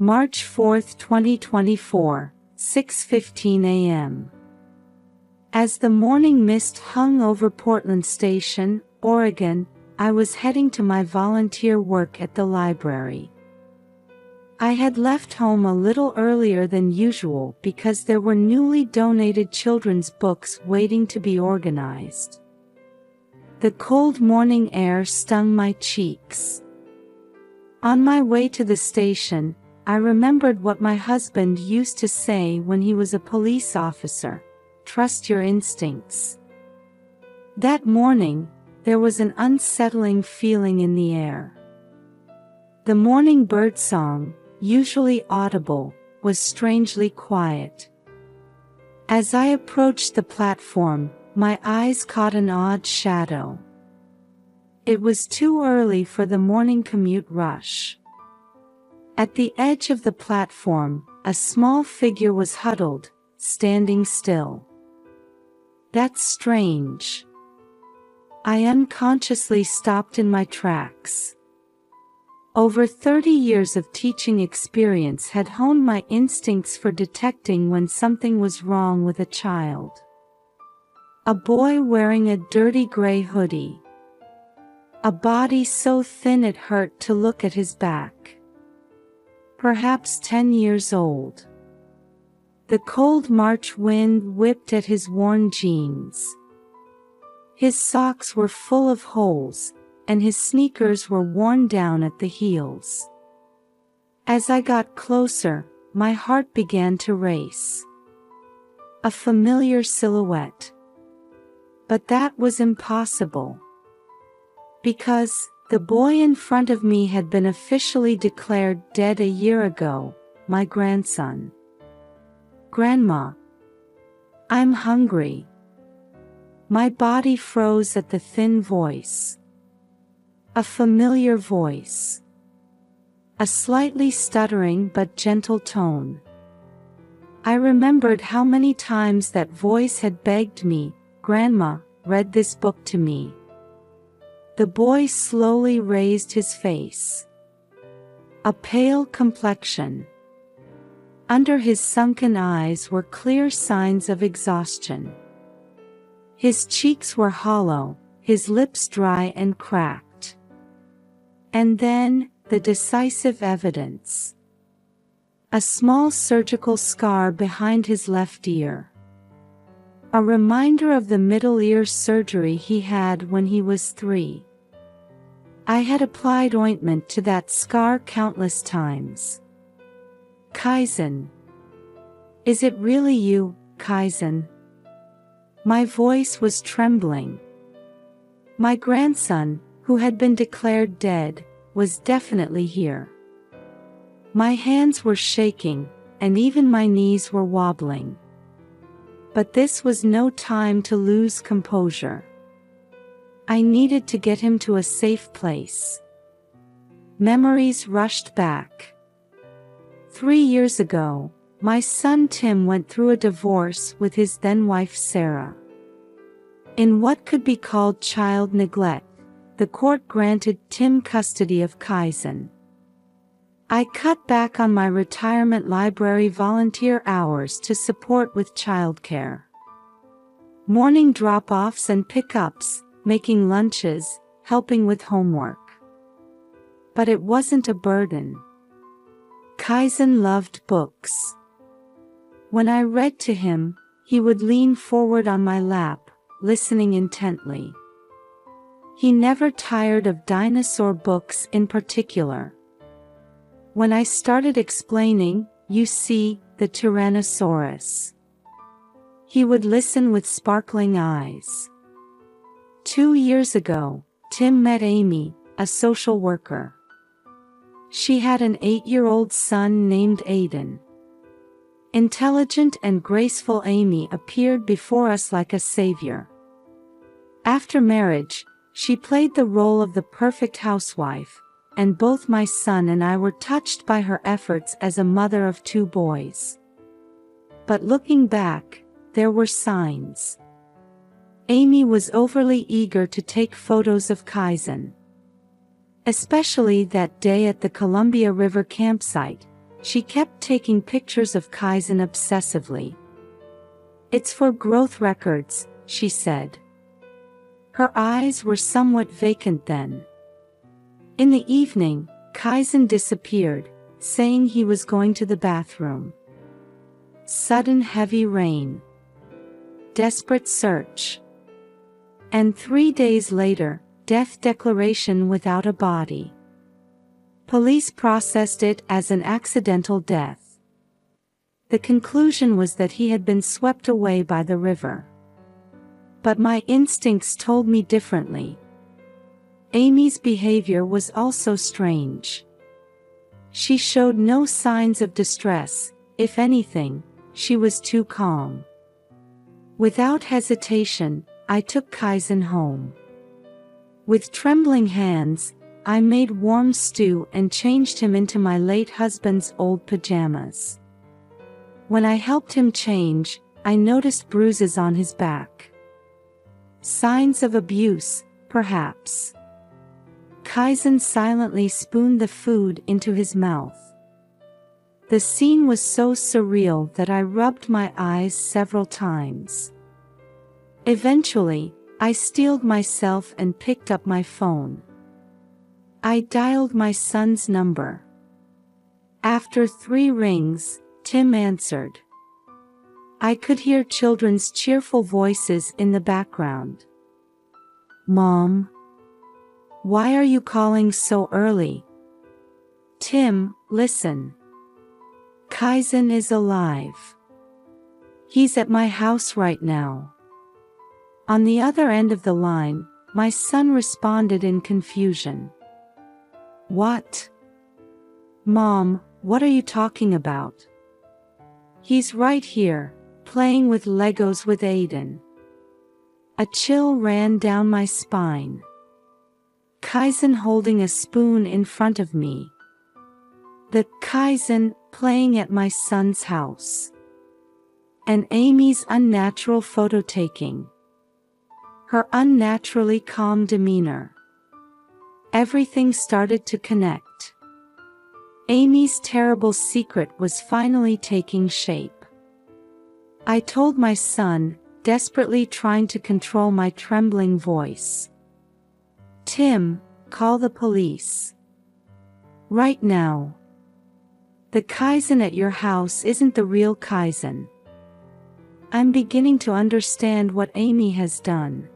March 4, 2024, 6:15 a.m. As the morning mist hung over Portland Station, Oregon, I was heading to my volunteer work at the library. I had left home a little earlier than usual because there were newly donated children's books waiting to be organized. The cold morning air stung my cheeks. On my way to the station, I remembered what my husband used to say when he was a police officer: trust your instincts. That morning, there was an unsettling feeling in the air. The morning birdsong, usually audible, was strangely quiet. As I approached the platform, my eyes caught an odd shadow. It was too early for the morning commute rush. At the edge of the platform, a small figure was huddled, standing still. That's strange. I unconsciously stopped in my tracks. Over 30 years of teaching experience had honed my instincts for detecting when something was wrong with a child. A boy wearing a dirty gray hoodie. A body so thin it hurt to look at his back. Perhaps 10 years old. The cold March wind whipped at his worn jeans. His socks were full of holes, and his sneakers were worn down at the heels. As I got closer, my heart began to race. A familiar silhouette. But that was impossible. Because the boy in front of me had been officially declared dead a year ago, my grandson. Grandma. I'm hungry. My body froze at the thin voice. A familiar voice. A slightly stuttering but gentle tone. I remembered how many times that voice had begged me, "Grandma, read this book to me." The boy slowly raised his face. A pale complexion. Under his sunken eyes were clear signs of exhaustion. His cheeks were hollow, his lips dry and cracked. And then, the decisive evidence. A small surgical scar behind his left ear. A reminder of the middle ear surgery he had when he was 3. I had applied ointment to that scar countless times. Kaizen. Is it really you, Kaizen? My voice was trembling. My grandson, who had been declared dead, was definitely here. My hands were shaking, and even my knees were wobbling. But this was no time to lose composure. I needed to get him to a safe place. Memories rushed back. 3 years ago, my son Tim went through a divorce with his then-wife Sarah. In what could be called child neglect, the court granted Tim custody of Kaizen. I cut back on my retirement library volunteer hours to support with childcare. Morning drop-offs and pickups, making lunches, helping with homework. But it wasn't a burden. Kaizen loved books. When I read to him, he would lean forward on my lap, listening intently. He never tired of dinosaur books in particular. When I started explaining, you see, the Tyrannosaurus, he would listen with sparkling eyes. 2 years ago, Tim met Amy, a social worker. She had an 8-year-old son named Aiden. Intelligent and graceful Amy appeared before us like a savior. After marriage, she played the role of the perfect housewife, and both my son and I were touched by her efforts as a mother of 2 boys. But looking back, there were signs. Amy was overly eager to take photos of Kaizen. Especially that day at the Columbia River campsite, She kept taking pictures of Kaizen obsessively. "It's for growth records," she said. Her eyes were somewhat vacant then. In the evening, Kaizen disappeared, saying he was going to the bathroom. Sudden heavy rain. Desperate search. And 3 days later, death declaration without a body. Police processed it as an accidental death. The conclusion was that he had been swept away by the river. But my instincts told me differently. Amy's behavior was also strange. She showed no signs of distress. If anything, she was too calm. Without hesitation, I took Kaizen home. With trembling hands, I made warm stew and changed him into my late husband's old pajamas. When I helped him change, I noticed bruises on his back. Signs of abuse, perhaps. Kaizen silently spooned the food into his mouth. The scene was so surreal that I rubbed my eyes several times. Eventually, I steeled myself and picked up my phone. I dialed my son's number. After 3 rings, Tim answered. I could hear children's cheerful voices in the background. "Mom? Why are you calling so early?" "Tim, listen. Kaizen is alive. He's at my house right now." On the other end of the line, my son responded in confusion. "What? Mom, what are you talking about?" "He's right here, playing with Legos with Aiden." A chill ran down my spine. Kaizen holding a spoon in front of me. The Kaizen playing at my son's house. And Amy's unnatural photo taking. Her unnaturally calm demeanor. Everything started to connect. Amy's terrible secret was finally taking shape. I told my son, desperately trying to control my trembling voice. "Tim, call the police. Right now. The Kaizen at your house isn't the real Kaizen. I'm beginning to understand what Amy has done."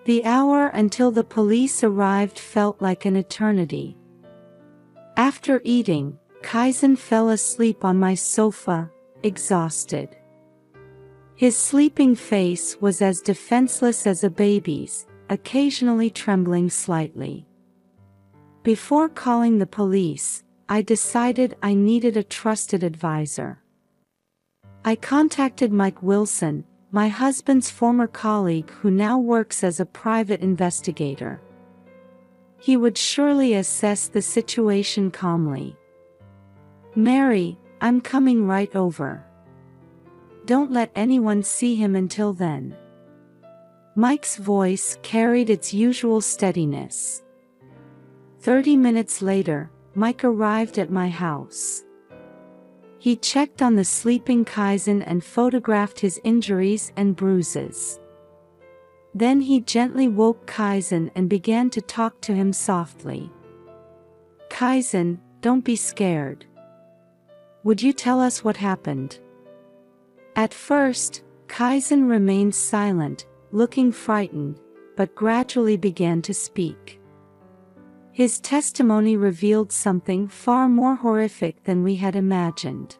The hour until the police arrived felt like an eternity. After eating, Kaizen fell asleep on my sofa, exhausted. His sleeping face was as defenseless as a baby's, occasionally trembling slightly. Before calling the police, I decided I needed a trusted advisor. I contacted Mike Wilson, my husband's former colleague who now works as a private investigator. He would surely assess the situation calmly. "Mary, I'm coming right over. Don't let anyone see him until then." Mike's voice carried its usual steadiness. 30 minutes later, Mike arrived at my house. He checked on the sleeping Kaizen and photographed his injuries and bruises. Then he gently woke Kaizen and began to talk to him softly. "Kaizen, don't be scared. Would you tell us what happened?" At first, Kaizen remained silent, looking frightened, but gradually began to speak. His testimony revealed something far more horrific than we had imagined.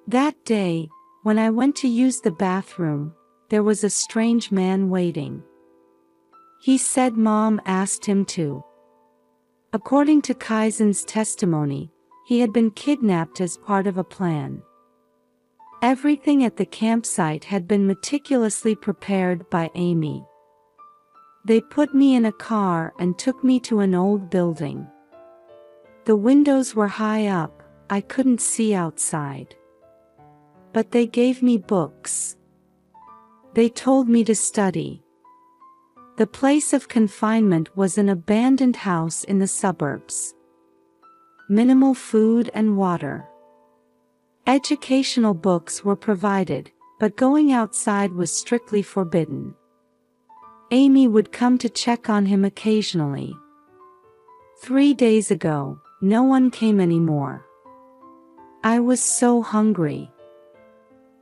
That day, when I went to use the bathroom, there was a strange man waiting. He said Mom asked him to. According to Kaizen's testimony, he had been kidnapped as part of a plan. Everything at the campsite had been meticulously prepared by Amy. They put me in a car and took me to an old building. The windows were high up, I couldn't see outside. But they gave me books. They told me to study. The place of confinement was an abandoned house in the suburbs. minimal food and water. Educational books were provided, but going outside was strictly forbidden. Amy would come to check on him occasionally. 3 days ago, no one came anymore. I was so hungry.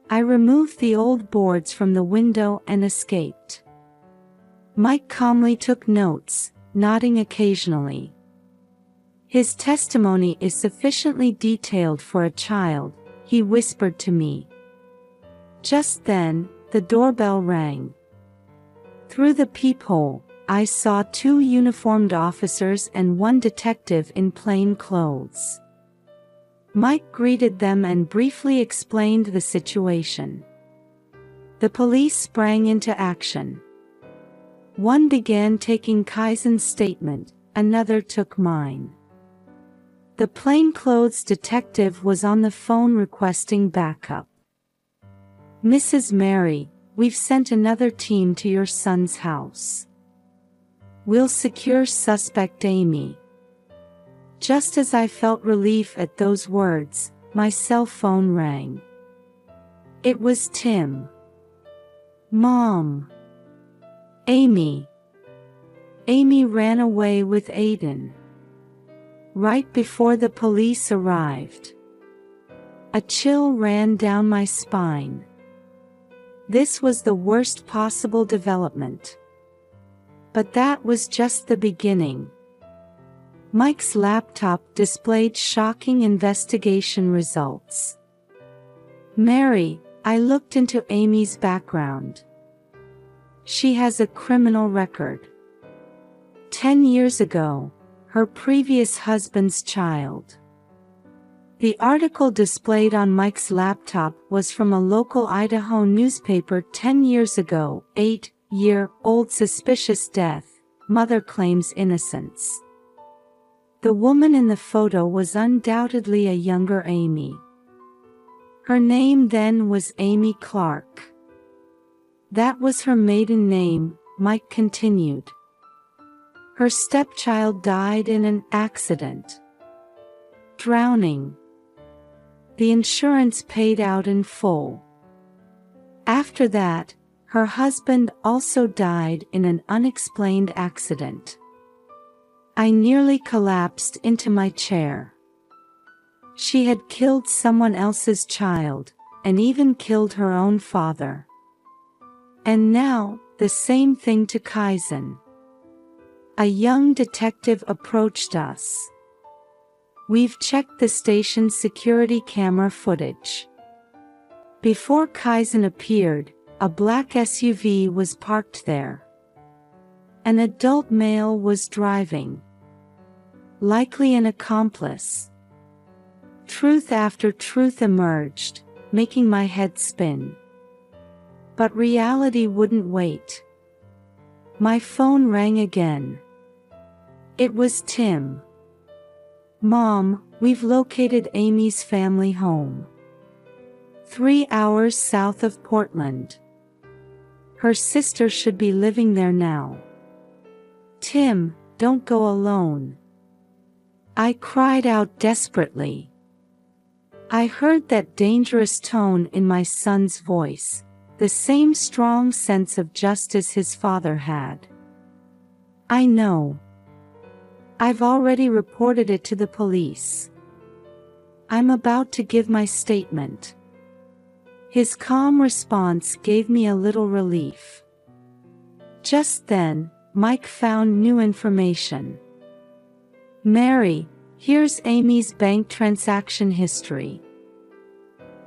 I removed the old boards from the window and escaped. Mike calmly took notes, nodding occasionally. His testimony is sufficiently detailed for a child, he whispered to me. Just then, the doorbell rang. Through the peephole, I saw 2 uniformed officers and 1 detective in plain clothes. Mike greeted them and briefly explained the situation. The police sprang into action. One began taking Kaizen's statement, another took mine. The plainclothes detective was on the phone requesting backup. Mrs. Mary, we've sent another team to your son's house. We'll secure suspect Amy. Just as I felt relief at those words, my cell phone rang. It was Tim. Mom. Amy. Amy ran away with Aiden. Right before the police arrived. A chill ran down my spine. This was the worst possible development. But that was just the beginning. Mike's laptop displayed shocking investigation results. Mary, I looked into Amy's background. She has a criminal record. 10 years ago, her previous husband's child. The article displayed on Mike's laptop was from a local Idaho newspaper 10 years ago. 8-year-old suspicious death, mother claims innocence. The woman in the photo was undoubtedly a younger Amy. Her name then was Amy Clark. That was her maiden name, Mike continued. Her stepchild died in an accident. Drowning. The insurance paid out in full. After that, her husband also died in an unexplained accident. I nearly collapsed into my chair. She had killed someone else's child, and even killed her own father. And now, the same thing to Kaizen. A young detective approached us. We've checked the station's security camera footage. Before Kaizen appeared, a black SUV was parked there. An adult male was driving. Likely an accomplice. Truth after truth emerged, making my head spin. But reality wouldn't wait. My phone rang again. It was Tim. Mom, we've located Amy's family home. 3 hours south of Portland. Her sister should be living there now. Tim, don't go alone. I cried out desperately. I heard that dangerous tone in my son's voice, the same strong sense of justice his father had. I know. I've already reported it to the police. I'm about to give my statement. His calm response gave me a little relief. Just then, Mike found new information. Mary, here's Amy's bank transaction history.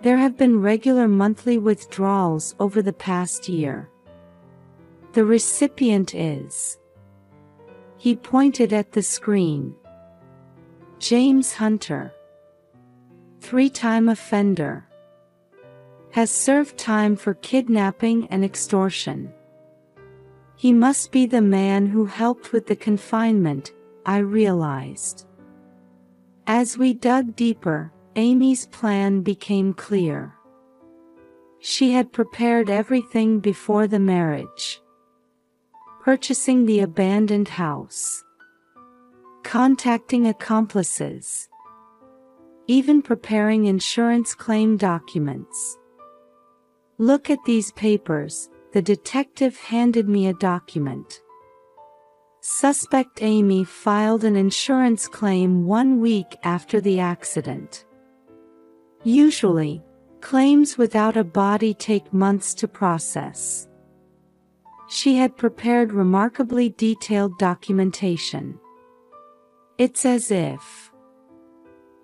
There have been regular monthly withdrawals over the past year. The recipient is... He pointed at the screen. James Hunter. 3-time offender. Has served time for kidnapping and extortion. He must be the man who helped with the confinement, I realized. As we dug deeper, Amy's plan became clear. She had prepared everything before the marriage. Purchasing the abandoned house. Contacting accomplices. even preparing insurance claim documents. "Look at these papers," the detective handed me a document. Suspect Amy filed an insurance claim 1 week after the accident. Usually, claims without a body take months to process. She had prepared remarkably detailed documentation. It's as if,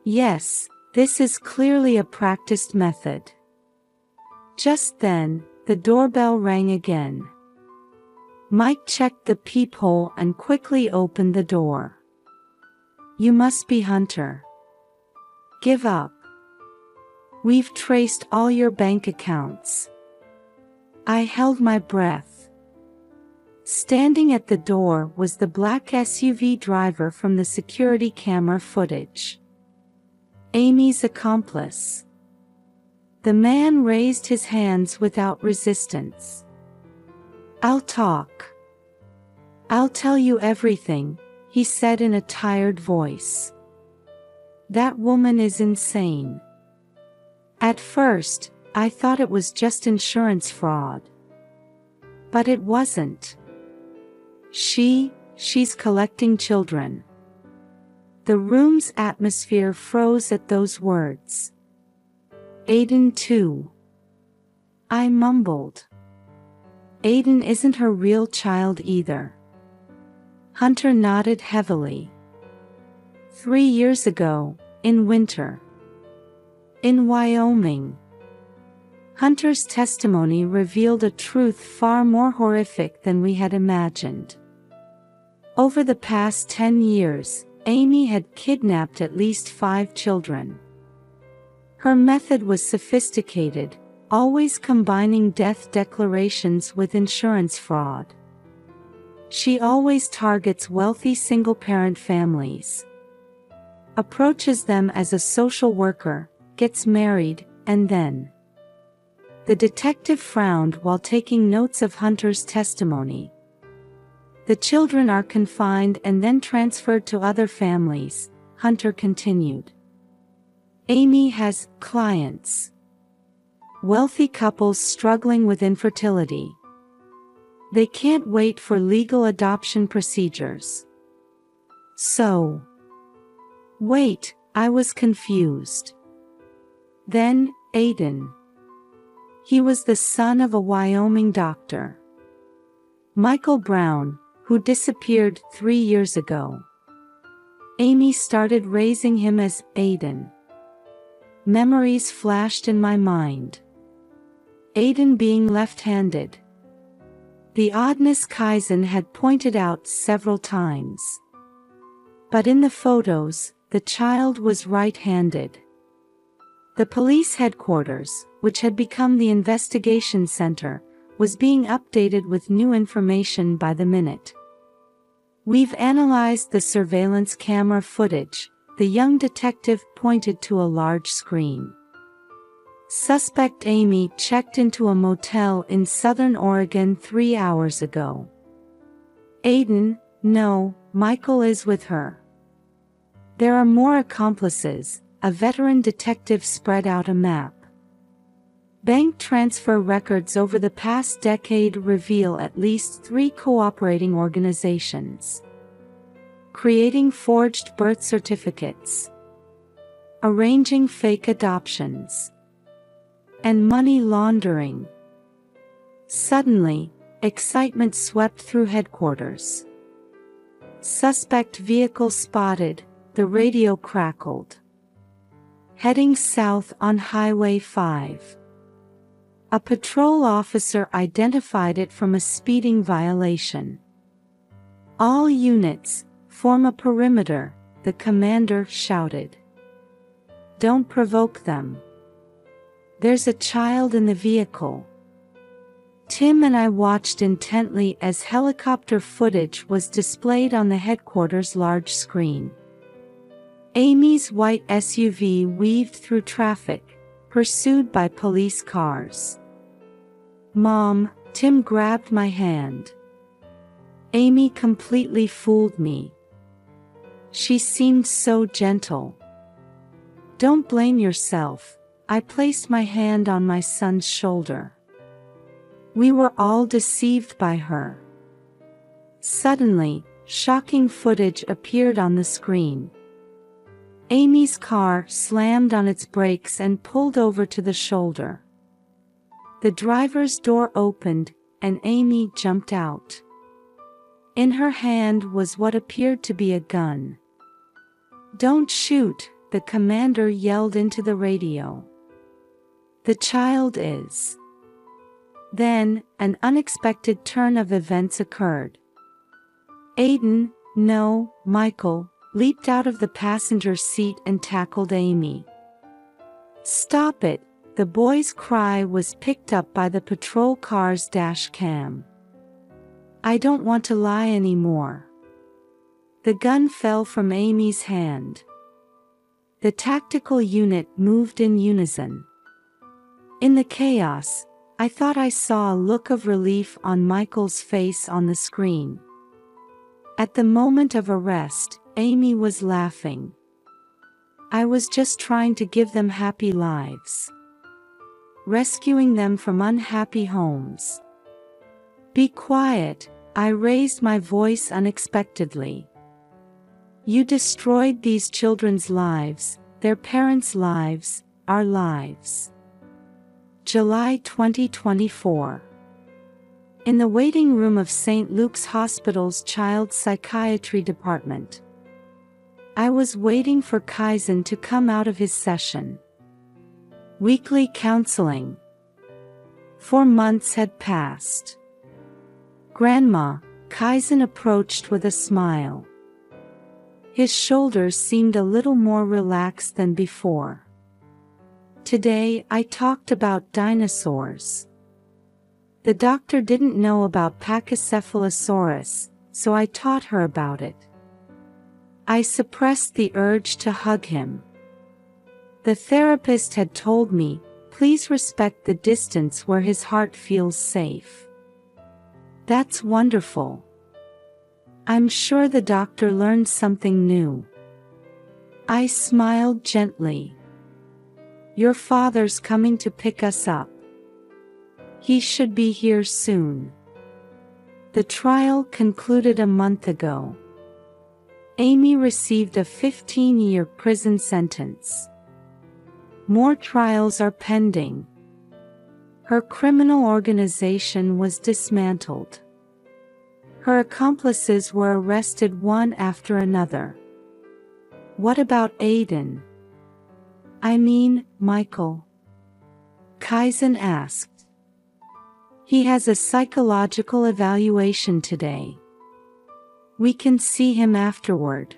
yes, this is clearly a practiced method. Just then, the doorbell rang again. Mike checked the peephole and quickly opened the door. "You must be Hunter. Give up. We've traced all your bank accounts." I held my breath. Standing at the door was the black SUV driver from the security camera footage. Amy's accomplice. The man raised his hands without resistance. "I'll talk. I'll tell you everything," he said in a tired voice. "That woman is insane. At first, I thought it was just insurance fraud. But it wasn't. She's collecting children." The room's atmosphere froze at those words. "Aiden too," I mumbled. "Aiden isn't her real child either." Hunter nodded heavily. 3 years ago, in winter. In Wyoming. Hunter's testimony revealed a truth far more horrific than we had imagined. Over the past 10 years, Amy had kidnapped at least 5 children. Her method was sophisticated, always combining death declarations with insurance fraud. She always targets wealthy single-parent families, approaches them as a social worker, gets married, and then. The detective frowned while taking notes of Hunter's testimony. "The children are confined and then transferred to other families," Hunter continued. "Amy has clients. Wealthy couples struggling with infertility. They can't wait for legal adoption procedures. So." Wait, I was confused. Then, Aiden. He was the son of a Wyoming doctor. Michael Brown, who disappeared 3 years ago. Amy started raising him as Aiden. Memories flashed in my mind. Aiden being left-handed. The oddness Kaizen had pointed out several times. But in the photos, the child was right-handed. The police headquarters, which had become the investigation center, was being updated with new information by the minute. "We've analyzed the surveillance camera footage," the young detective pointed to a large screen. "Suspect Amy checked into a motel in Southern Oregon 3 hours ago. Aiden, no, Michael is with her. There are more accomplices." A veteran detective spread out a map. Bank transfer records over the past decade reveal at least 3 cooperating organizations. Creating forged birth certificates. Arranging fake adoptions. And money laundering. Suddenly, excitement swept through headquarters. "Suspect vehicle spotted," the radio crackled. "Heading south on Highway 5. A patrol officer identified it from a speeding violation. All units, form a perimeter," the commander shouted. "Don't provoke them. There's a child in the vehicle." Tim and I watched intently as helicopter footage was displayed on the headquarters' large screen. Amy's white SUV weaved through traffic, pursued by police cars. "Mom," Tim grabbed my hand. "Amy completely fooled me. She seemed so gentle. Don't blame yourself. I placed my hand on my son's shoulder. We were all deceived by her. Suddenly, shocking footage appeared on the screen. Amy's car slammed on its brakes and pulled over to the shoulder. The driver's door opened, and Amy jumped out. In her hand was what appeared to be a gun. "Don't shoot," the commander yelled into the radio. "The child is..." Then, an unexpected turn of events occurred. Aiden, no, Michael, leaped out of the passenger seat and tackled Amy. "Stop it!" The boy's cry was picked up by the patrol car's dash cam. "I don't want to lie anymore." The gun fell from Amy's hand. The tactical unit moved in unison. In the chaos, I thought I saw a look of relief on Michael's face on the screen. At the moment of arrest, Amy was laughing. I was just trying to give them happy lives. Rescuing them from unhappy homes. "Be quiet," I raised my voice unexpectedly. "You destroyed these children's lives, their parents' lives, our lives." July 2024. In the waiting room of St. Luke's Hospital's Child Psychiatry Department. I was waiting for Kaizen to come out of his session. Weekly counseling. 4 months had passed. "Grandma," Kaizen approached with a smile. His shoulders seemed a little more relaxed than before. "Today I talked about dinosaurs." The doctor didn't know about Pachycephalosaurus, so I taught her about it. I suppressed the urge to hug him. The therapist had told me, please respect the distance where his heart feels safe. That's wonderful. I'm sure the doctor learned something new. I smiled gently. Your father's coming to pick us up. He should be here soon. The trial concluded a month ago. Amy received a 15-year prison sentence. More trials are pending. Her criminal organization was dismantled. Her accomplices were arrested one after another. What about Aiden? I mean, Michael? Kaizen asked. He has a psychological evaluation today. We can see him afterward.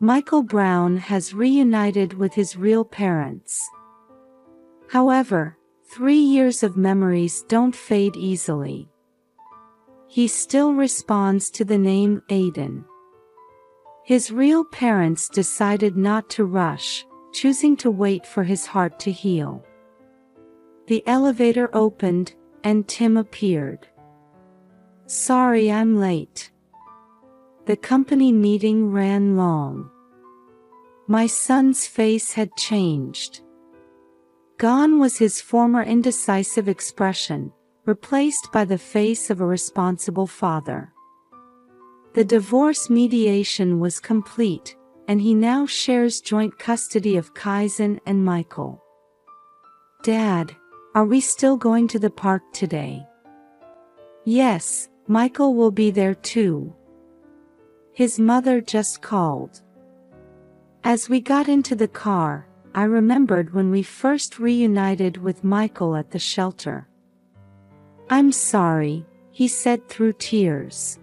Michael Brown has reunited with his real parents. However, 3 years of memories don't fade easily. He still responds to the name Aiden. His real parents decided not to rush, choosing to wait for his heart to heal. The elevator opened, and Tim appeared. Sorry I'm late. The company meeting ran long. My son's face had changed. Gone was his former indecisive expression, replaced by the face of a responsible father. The divorce mediation was complete, and he now shares joint custody of Kaizen and Michael. Dad, are we still going to the park today? Yes, Michael will be there too. His mother just called. As we got into the car, I remembered when we first reunited with Michael at the shelter. I'm sorry, he said through tears.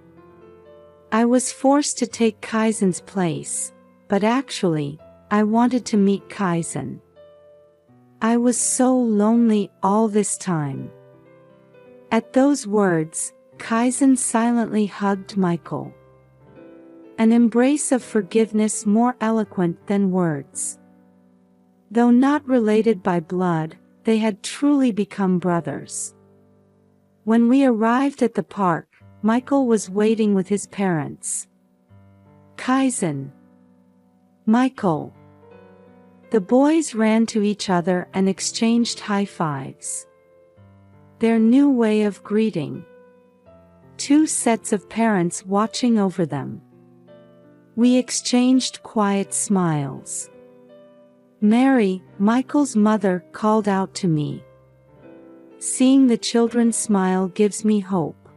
I was forced to take Kaizen's place, but actually, I wanted to meet Kaizen. I was so lonely all this time. At those words, Kaizen silently hugged Michael. An embrace of forgiveness more eloquent than words. Though not related by blood, they had truly become brothers. When we arrived at the park, Michael was waiting with his parents. Kaizen. Michael. The boys ran to each other and exchanged high fives. Their new way of greeting. Two sets of parents watching over them. We exchanged quiet smiles. Mary, Michael's mother, called out to me. Seeing the children smile gives me hope.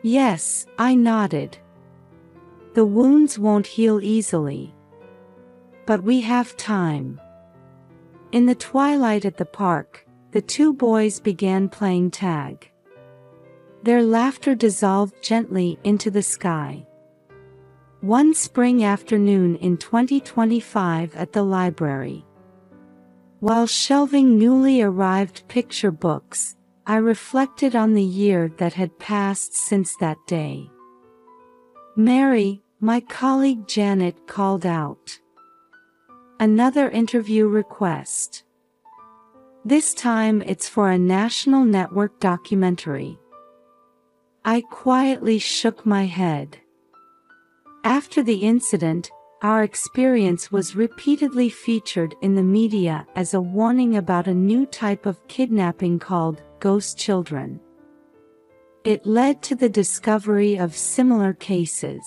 Yes, I nodded. The wounds won't heal easily. But we have time. In the twilight at the park, the two boys began playing tag. Their laughter dissolved gently into the sky. One spring afternoon in 2025 at the library. While shelving newly arrived picture books, I reflected on the year that had passed since that day. Mary, my colleague Janet, called out. Another interview request. This time it's for a national network documentary. I quietly shook my head. After the incident, our experience was repeatedly featured in the media as a warning about a new type of kidnapping called ghost children. It led to the discovery of similar cases.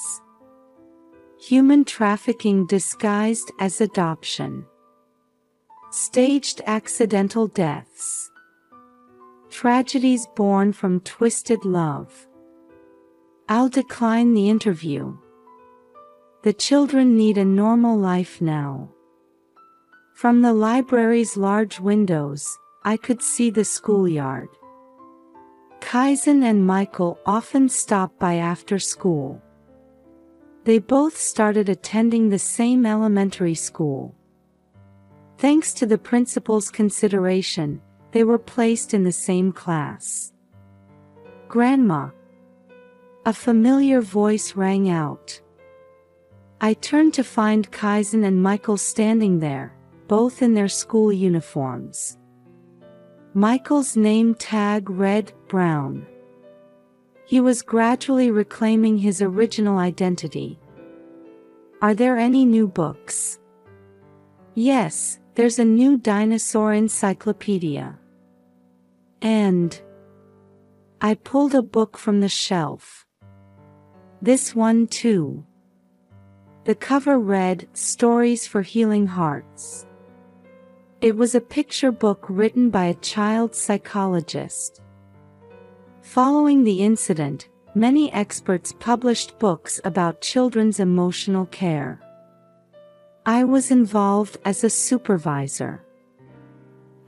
Human trafficking disguised as adoption. Staged accidental deaths. Tragedies born from twisted love. I'll decline the interview. The children need a normal life now. From the library's large windows, I could see the schoolyard. Kaizen and Michael often stopped by after school. They both started attending the same elementary school. Thanks to the principal's consideration, they were placed in the same class. Grandma. A familiar voice rang out. I turned to find Kaizen and Michael standing there, both in their school uniforms. Michael's name tag read Brown. He was gradually reclaiming his original identity. Are there any new books? Yes, there's a new dinosaur encyclopedia. And I pulled a book from the shelf. This one too. The cover read, Stories for Healing Hearts. It was a picture book written by a child psychologist. Following the incident, many experts published books about children's emotional care. I was involved as a supervisor.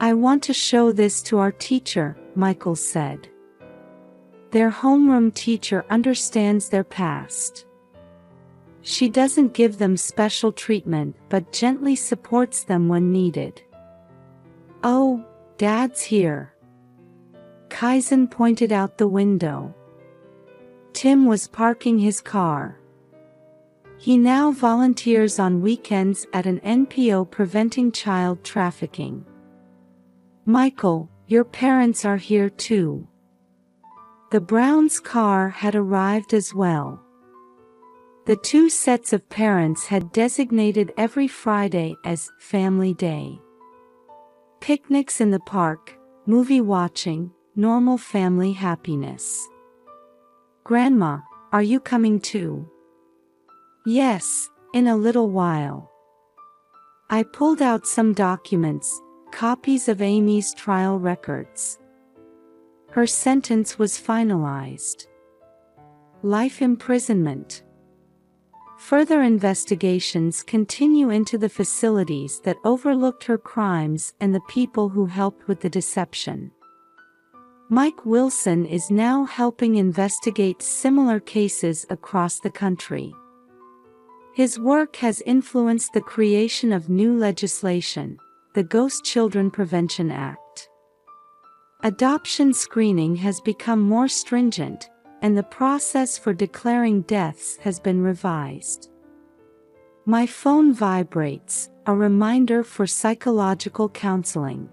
I want to show this to our teacher, Michael said. Their homeroom teacher understands their past. She doesn't give them special treatment but gently supports them when needed. Oh, Dad's here. Kaizen pointed out the window. Tim was parking his car. He now volunteers on weekends at an NPO preventing child trafficking. Michael, your parents are here too. The Browns' car had arrived as well. The two sets of parents had designated every Friday as Family Day. Picnics in the park, movie watching, normal family happiness. Grandma, are you coming too? Yes, in a little while. I pulled out some documents, copies of Amy's trial records. Her sentence was finalized. Life imprisonment. Further investigations continue into the facilities that overlooked her crimes and the people who helped with the deception. Mike Wilson is now helping investigate similar cases across the country. His work has influenced the creation of new legislation, the Ghost Children Prevention Act. Adoption screening has become more stringent, and the process for declaring deaths has been revised. My phone vibrates, a reminder for psychological counseling.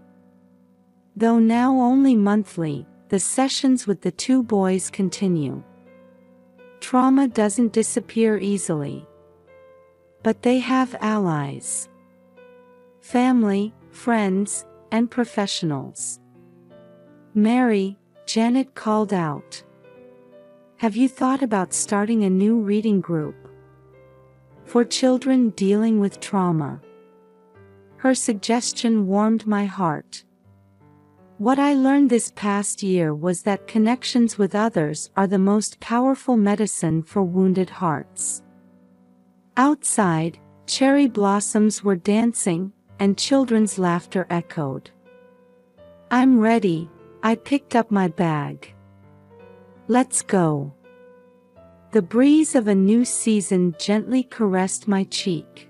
Though now only monthly, the sessions with the two boys continue. Trauma doesn't disappear easily. But they have allies. family, friends, and professionals. Mary, Janet called out. Have you thought about starting a new reading group for children dealing with trauma? Her suggestion warmed my heart. What I learned this past year was that connections with others are the most powerful medicine for wounded hearts. Outside, cherry blossoms were dancing, and children's laughter echoed. I'm ready, I picked up my bag. Let's go. The breeze of a new season gently caressed my cheek.